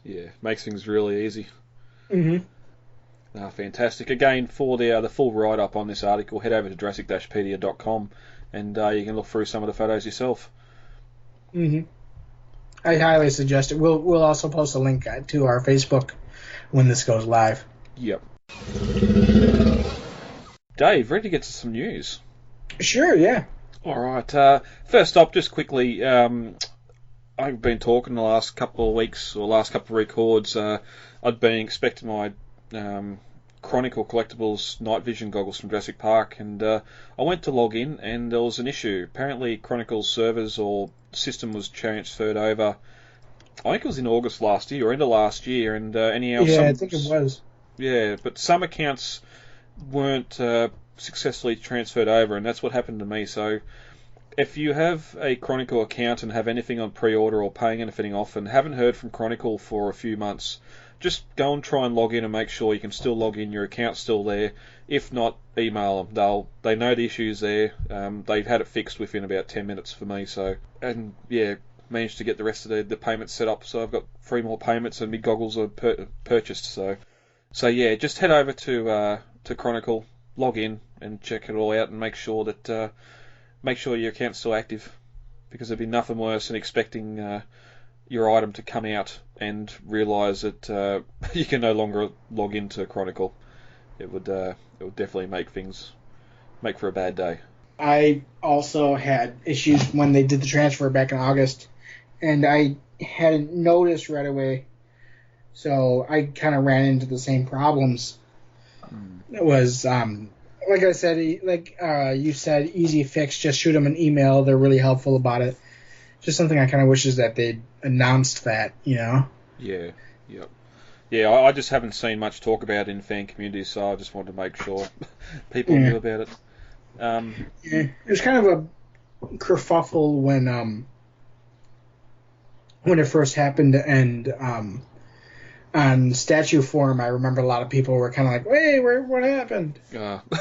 Yeah, makes things really easy. Mm-hmm. Fantastic. Again, for the full write-up on this article, head over to jurassic-pedia.com and you can look through some of the photos yourself. Mm-hmm. I highly suggest it. We'll also post a link to our Facebook when this goes live. Yep. Dave, ready to get to some news? Sure, yeah. All right. First up, just quickly, I've been talking the last couple of weeks, or last couple of records. I'd been expecting my Chronicle collectibles night vision goggles from Jurassic Park, and I went to log in, and there was an issue. Apparently, Chronicle's servers or system was transferred over. I think it was in August last year, or into last year, and anyhow, I think it was. Yeah, but some accounts weren't successfully transferred over, and that's what happened to me. So if you have a Chronicle account and have anything on pre-order or paying anything off and haven't heard from Chronicle for a few months, just go and try and log in and make sure you can still log in, your account's still there. If not, email them. They know the issue's there. They've had it fixed within about 10 minutes for me. So, and yeah, managed to get the rest of the payments set up. So I've got 3 more payments and my goggles are purchased. So yeah, just head over to Chronicle, log in and check it all out, and make sure your account's still active, because there'd be nothing worse than expecting your item to come out and realise that you can no longer log into Chronicle. It would definitely make for a bad day. I also had issues when they did the transfer back in August, and I hadn't noticed right away, so I kind of ran into the same problems. It was, like I said, you said, easy fix, just shoot them an email. They're really helpful about it. Just something I kind of wish is that they'd announced that, you know? Yeah, yep. Yeah, I just haven't seen much talk about it in fan communities, so I just wanted to make sure people knew about it. Yeah, it was kind of kerfuffle when it first happened, and on statue form, I remember a lot of people were kind of like, "Hey, what happened?"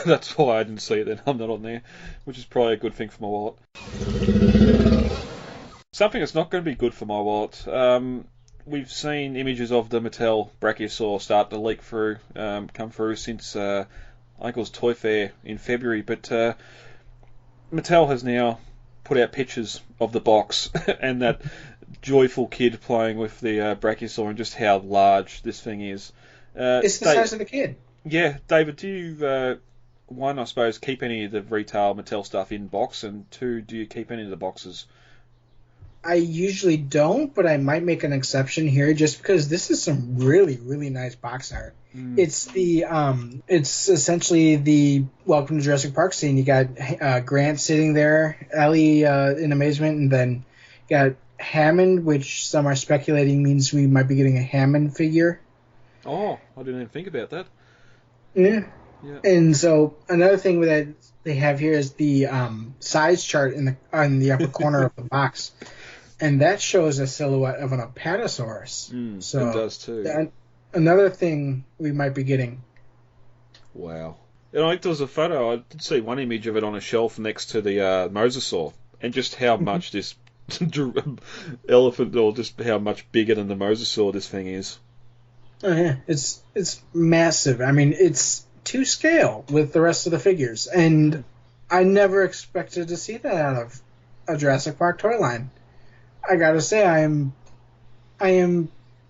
That's why I didn't see it then. I'm not on there, which is probably a good thing for my wallet. Something that's not going to be good for my wallet. We've seen images of the Mattel Brachiosaur start to leak through, come through since I think it was Toy Fair in February, but Mattel has now put out pictures of the box and that joyful kid playing with the Brachiosaur and just how large this thing is. It's the size of a kid. Yeah, David, do you, one, I suppose, keep any of the retail Mattel stuff in box, and two, do you keep any of the boxes? I usually don't, but I might make an exception here just because this is some really, really nice box art. It's it's essentially the Welcome to Jurassic Parks scene. You got Grant sitting there, Ellie in amazement, and then you got Hammond, which some are speculating means we might be getting a Hammond figure. Oh, I didn't even think about that. Yeah. Yeah. And so another thing that they have here is the size chart on the upper corner of the box. And that shows a silhouette of an Apatosaurus. So it does too. Another thing we might be getting. Wow. And I think there was a photo, I did see one image of it on a shelf next to the Mosasaur, and just how much this elephant, or just how much bigger than the Mosasaur this thing is. Oh yeah, it's massive. I mean, it's to scale with the rest of the figures, and I never expected to see that out of a Jurassic Park toy line. I gotta say, I am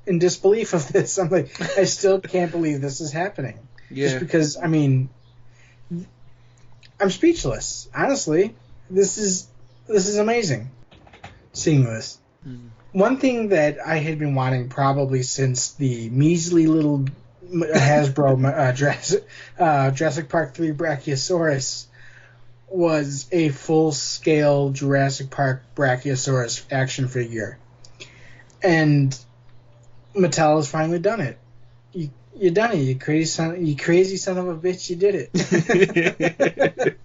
in disbelief of this. I'm like, I still can't believe this is happening. Yeah. Just because, I mean, I'm speechless. Honestly, this is amazing. Seeing this. One thing that I had been wanting probably since the measly little Hasbro Jurassic Park 3 Brachiosaurus was a full-scale Jurassic Park Brachiosaurus action figure. And Mattel has finally done it. You done it, you crazy son of a bitch, you did it.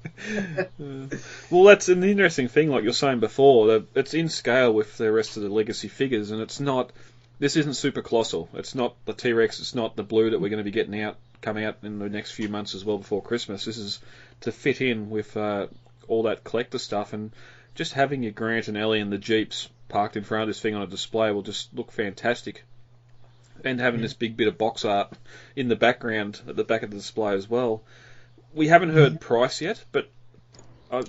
Well, that's an interesting thing, like you're saying before, that it's in scale with the rest of the legacy figures, and it's not, this isn't super colossal. It's not the T-Rex, it's not the blue that we're going to be coming out in the next few months as well before Christmas. This is to fit in with all that collector stuff, and just having your Grant and Ellie and the Jeeps parked in front of this thing on a display will just look fantastic. And having this big bit of box art in the background at the back of the display as well. We haven't heard price yet, but I've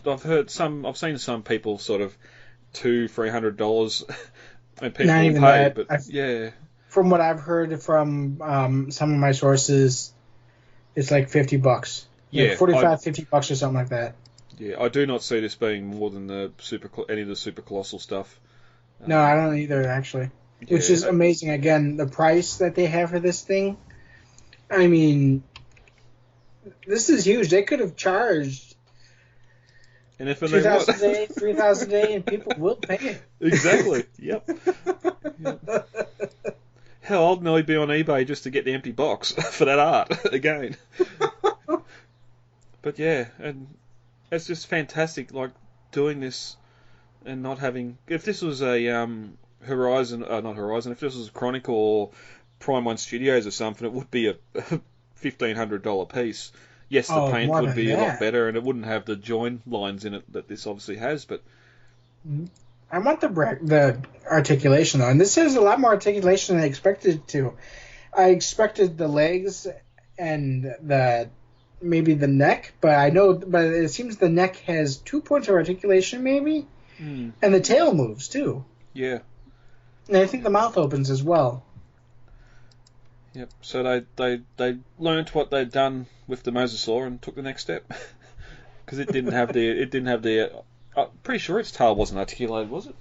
seen some people sort of $200-300 and people Not will even pay, that. but yeah. From what I've heard from some of my sources, it's like $50. Yeah, like $45-50 or something like that. Yeah, I do not see this being more than any of the super colossal stuff. No, I don't either, actually. Which is amazing. Again, the price that they have for this thing, I mean, this is huge. They could have charged and if $2,000 a day, $3,000 a day, and people will pay it. Exactly. Yep. Hell, I'd nearly be on eBay just to get the empty box for that art again. But yeah, and it's just fantastic, like doing this and not having. If this was a not Horizon, if this was a Chronicle or Prime One Studios or something, it would be a $1,500 piece. Yes, the paint would be a lot better, and it wouldn't have the join lines in it that this obviously has. But I want the articulation though, and this has a lot more articulation than I expected it to. I expected the legs and maybe the neck, but it seems the neck has 2 points of articulation maybe, and the tail moves too. Yeah. And I think the mouth opens as well. Yep. So they learnt what they'd done with the Mosasaur and took the next step, because it didn't have the. I'm pretty sure its tail wasn't articulated, was it?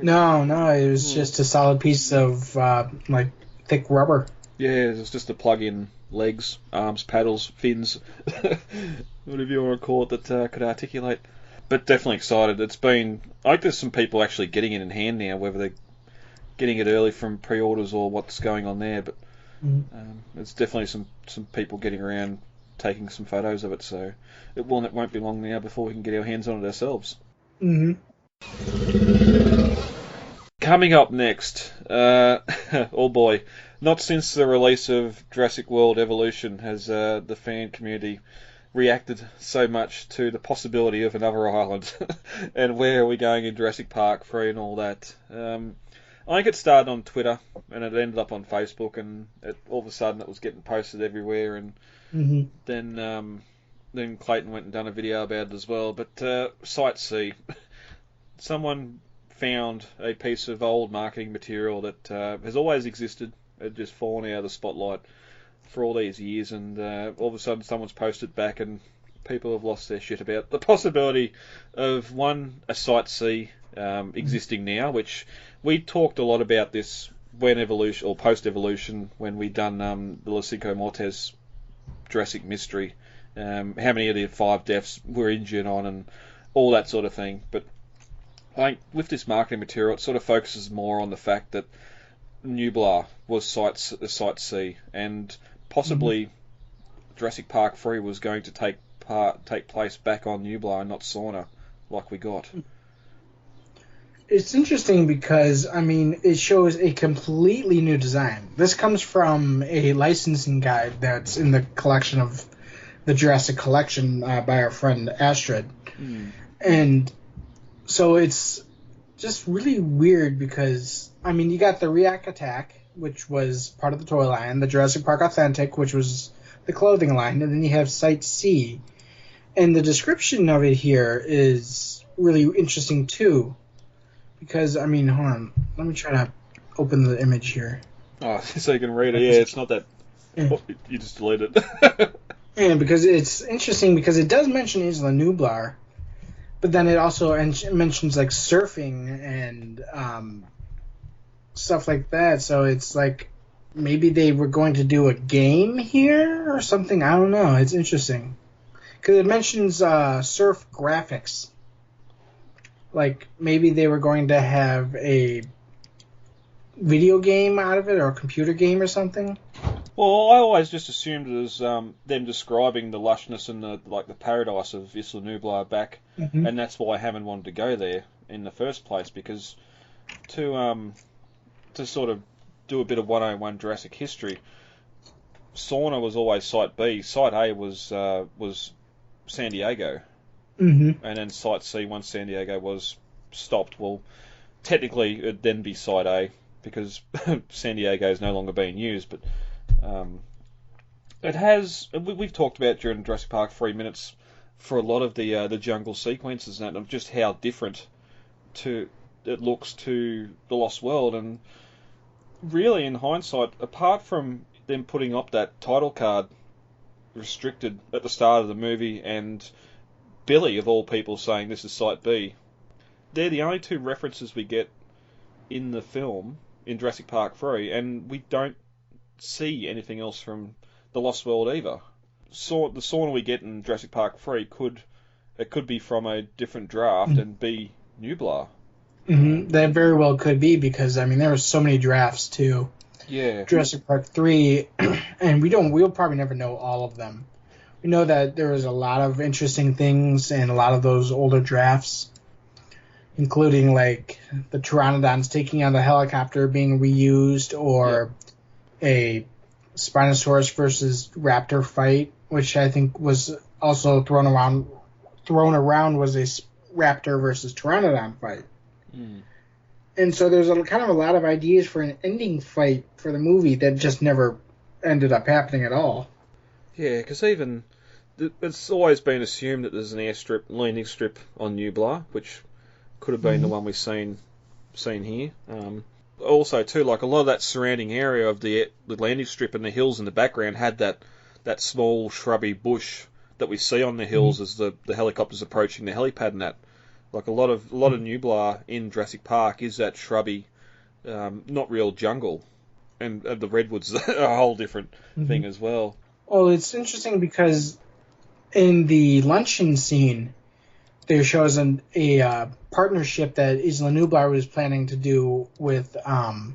No, it was just a solid piece of like thick rubber. Yeah, it was just the plug-in legs, arms, paddles, fins, whatever you want to call it, that could articulate. But definitely excited. I think there's some people actually getting it in hand now, whether they're getting it early from pre-orders or what's going on there. But there's definitely some people getting around taking some photos of it. So it won't be long now before we can get our hands on it ourselves. Mm-hmm. Coming up next, oh boy, not since the release of Jurassic World Evolution has the fan community reacted so much to the possibility of another island and where are we going in Jurassic Park 3 and all that. I think it started on Twitter and it ended up on Facebook, and all of a sudden it was getting posted everywhere, and then Clayton went and done a video about it as well. But Site C, someone found a piece of old marketing material that has always existed. It just fallen out of the spotlight for all these years, and all of a sudden someone's posted back, and people have lost their shit about the possibility of a Site C existing now, which we talked a lot about this when Evolution or post Evolution, when we done the Lucico Mortes Jurassic Mystery, how many of the 5 deaths were injured on and all that sort of thing. But I think with this marketing material, it sort of focuses more on the fact that Nublar was Site C, and possibly Jurassic Park 3 was going to take place back on Nublar and not Sauna, like we got. It's interesting because, I mean, it shows a completely new design. This comes from a licensing guide that's in the collection of the Jurassic Collection by our friend Astrid. And so it's just really weird because, I mean, you got the React Attack, which was part of the toy line, the Jurassic Park Authentic, which was the clothing line, and then you have Site C. And the description of it here is really interesting, too. Because, I mean, hold on. Let me try to open the image here. Oh, so you can read it. Yeah, it's not that... Yeah. Oh, you just deleted it. Yeah, because it's interesting because it does mention Isla Nublar, but then it also mentions, like, surfing and stuff like that. So it's like maybe they were going to do a game here or something. I don't know. It's interesting. Because it mentions surf graphics. Like, maybe they were going to have a video game out of it, or a computer game or something. Well, I always just assumed it was them describing the lushness and the paradise of Isla Nublar back, and that's why Hammond wanted to go there in the first place, because to sort of do a bit of 101 Jurassic history, Sauna was always Site B. Site A was San Diego. And then Site C, once San Diego was stopped, well, technically it'd then be Site A, because San Diego is no longer being used. But it has, we've talked about during Jurassic Park 3 Minutes for a lot of the jungle sequences and that, of just how different it looks to The Lost World. And really, in hindsight, apart from them putting up that title card restricted at the start of the movie, and Billy, of all people, saying this is Site B, they're the only 2 references we get in the film, in Jurassic Park 3, and we don't see anything else from The Lost World either. So the sauna we get in Jurassic Park 3 could be from a different draft and be Nublar. That very well could be, because, I mean, there were so many drafts, too. Yeah. Jurassic Park 3, and we'll probably never know all of them. We know that there was a lot of interesting things in a lot of those older drafts, including, like, the Pteranodons taking on the helicopter being reused, or a Spinosaurus versus Raptor fight, which I think was also thrown around was a Raptor versus Pteranodon fight. And so there's kind of a lot of ideas for an ending fight for the movie that just never ended up happening at all. Yeah, because even it's always been assumed that there's an landing strip on Nublar, which could have been the one we've seen here. Also, too, like, a lot of that surrounding area of the landing strip and the hills in the background had that small shrubby bush that we see on the hills as the helicopters approaching the helipad and that. Like, a lot of Nublar in Jurassic Park is that shrubby, not real jungle, and the redwoods are a whole different thing as well. Well, it's interesting because in the luncheon scene, there shows a partnership that Isla Nublar was planning to do with, I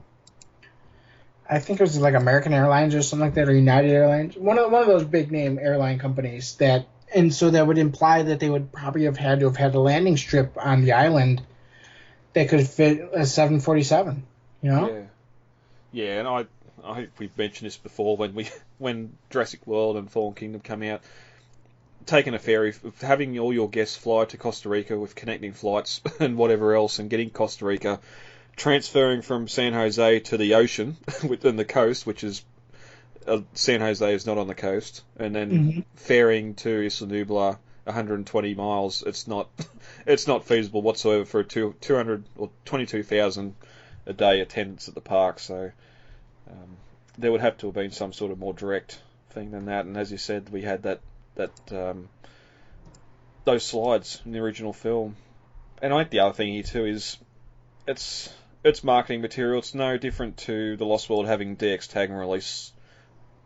think it was like American Airlines or something like that, or United Airlines, one of those big name airline companies that And so that would imply that they would probably have had a landing strip on the island that could fit a 747, you know? Yeah. Yeah, and I think we've mentioned this before when Jurassic World and Fallen Kingdom come out. Taking a ferry, having all your guests fly to Costa Rica with connecting flights and whatever else, and getting Costa Rica, transferring from San Jose to the ocean within the coast, which is San Jose is not on the coast, and then ferrying to Isla Nublar 120 miles. It's not feasible whatsoever for a 200 or 22,000 a day attendance at the park. So there would have to have been some sort of more direct thing than that. And as you said, we had that those slides in the original film. And I think the other thing here too is it's marketing material. It's no different to the Lost World having DX tag and release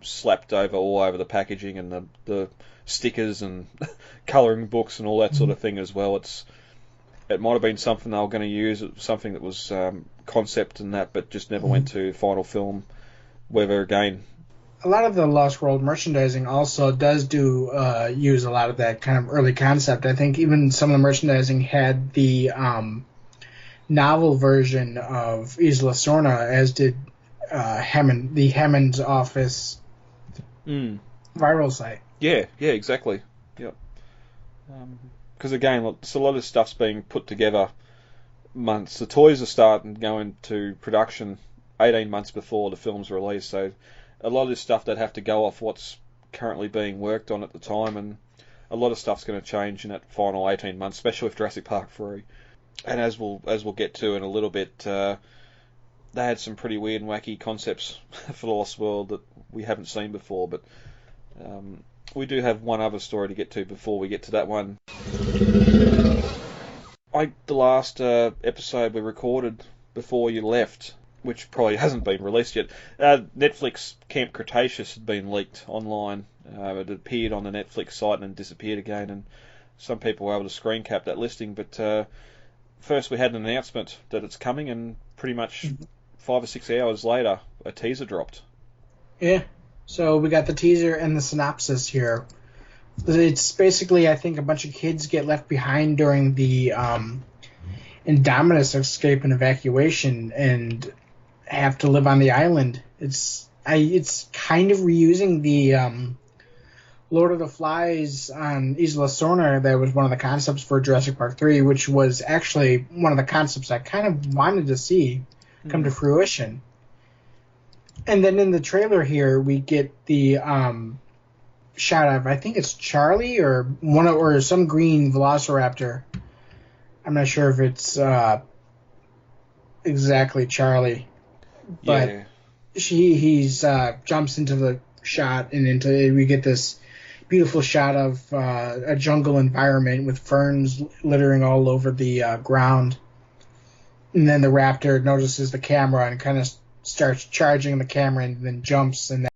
slapped all over the packaging and the stickers and colouring books and all that sort of thing as well. It might have been something they were going to use, something that was concept and that, but just never went to final film. Whether again, a lot of the Lost World merchandising also does use a lot of that kind of early concept. I think even some of the merchandising had the novel version of Isla Sorna, as did Hammond, the Hammond's Office viral site. Yeah, exactly. Yep. Because again, so a lot of stuff's being put together months. The toys are starting to go into production 18 months before the film's released, so a lot of this stuff that have to go off what's currently being worked on at the time, and a lot of stuff's going to change in that final 18 months, especially with Jurassic Park 3. And as we'll get to in a little bit, they had some pretty weird and wacky concepts for the Lost World that we haven't seen before, but we do have one other story to get to before we get to that one. The last episode we recorded before you left, which probably hasn't been released yet, Netflix Camp Cretaceous had been leaked online. It appeared on the Netflix site and then disappeared again, and some people were able to screen cap that listing, but first we had an announcement that it's coming, and pretty much 5 or 6 hours later, a teaser dropped. Yeah. So we got the teaser and the synopsis here. It's basically, I think, a bunch of kids get left behind during the Indominus escape and evacuation and have to live on the island. It's kind of reusing the Lord of the Flies on Isla Sorna. That was one of the concepts for Jurassic Park 3, which was actually one of the concepts I kind of wanted to see come to fruition. And then in the trailer here, we get the shot of, I think it's Charlie or some green velociraptor. I'm not sure if it's exactly Charlie, but he's jumps into the shot, and we get this beautiful shot of a jungle environment with ferns littering all over the ground. And then the raptor notices the camera and kind of starts charging the camera and then jumps, and